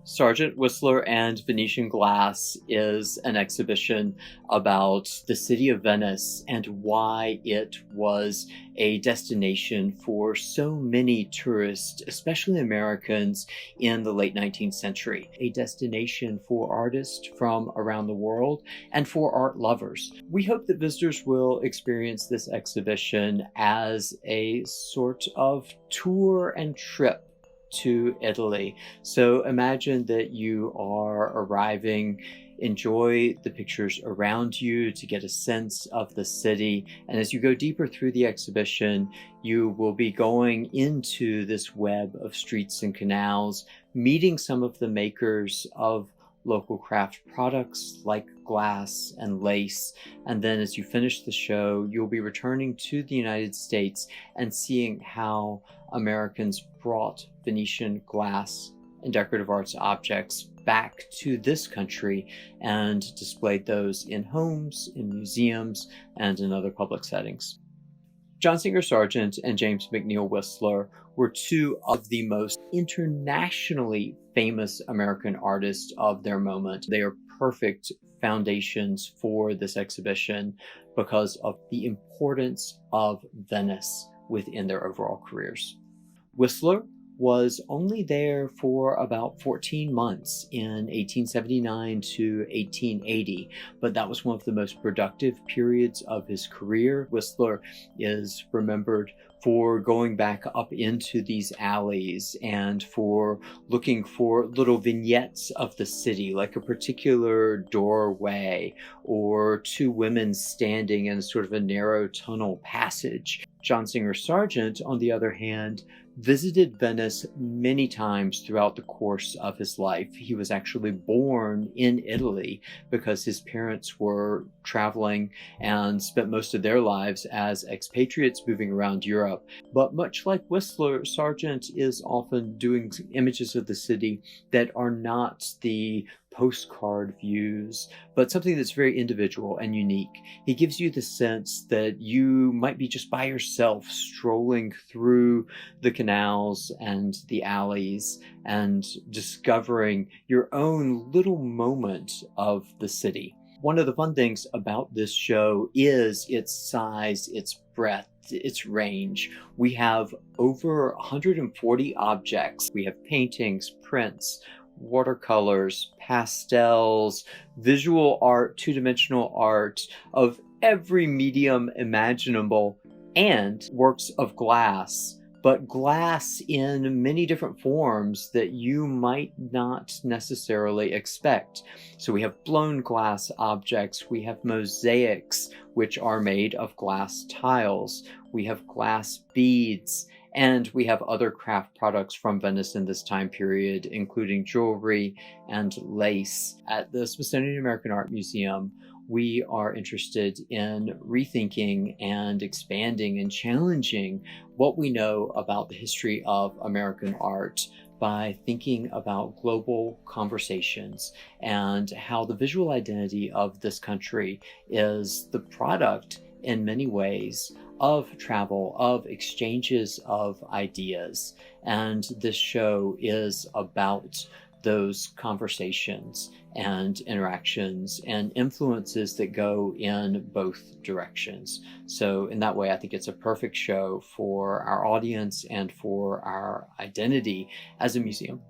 Sargent, Whistler, and Venetian Glass is an exhibition about the city of Venice and why it was a destination for so many tourists, especially Americans, in the late 19th century. A destination for artists from around the world and for art lovers. We hope that visitors will experience this exhibition as a sort of tour and trip to Italy. So imagine that you are arriving, enjoy the pictures around you to get a sense of the city. And as you go deeper through the exhibition, you will be going into this web of streets and canals, meeting some of the makers of local craft products like glass and lace. And then as you finish the show, you'll be returning to the United States and seeing how Americans brought Venetian glass and decorative arts objects back to this country and displayed those in homes, in museums, and in other public settings. John Singer Sargent and James McNeill Whistler were two of the most internationally famous American artists of their moment. They are perfect foundations for this exhibition because of the importance of Venice within their overall careers. Whistler was only there for about 14 months in 1879 to 1880, but that was one of the most productive periods of his career. Whistler is remembered for going back up into these alleys and for looking for little vignettes of the city, like a particular doorway or two women standing in sort of a narrow tunnel passage. John Singer Sargent, on the other hand, visited Venice many times throughout the course of his life. He was actually born in Italy because his parents were traveling and spent most of their lives as expatriates moving around Europe. But much like Whistler, Sargent is often doing images of the city that are not the postcard views, but something that's very individual and unique. He gives you the sense that you might be just by yourself strolling through the canals and the alleys and discovering your own little moment of the city. One of the fun things about this show is its size, its breadth, its range. We have over 140 objects. We have paintings, prints, watercolors, pastels, visual art, two-dimensional art of every medium imaginable, and works of glass, but glass in many different forms that you might not necessarily expect. So we have blown glass objects, we have mosaics, which are made of glass tiles, we have glass beads, and we have other craft products from Venice in this time period, including jewelry and lace. At the Smithsonian American Art Museum, we are interested in rethinking and expanding and challenging what we know about the history of American art by thinking about global conversations and how the visual identity of this country is the product in many ways of travel, of exchanges of ideas. And this show is about those conversations and interactions and influences that go in both directions. So in that way, I think it's a perfect show for our audience and for our identity as a museum.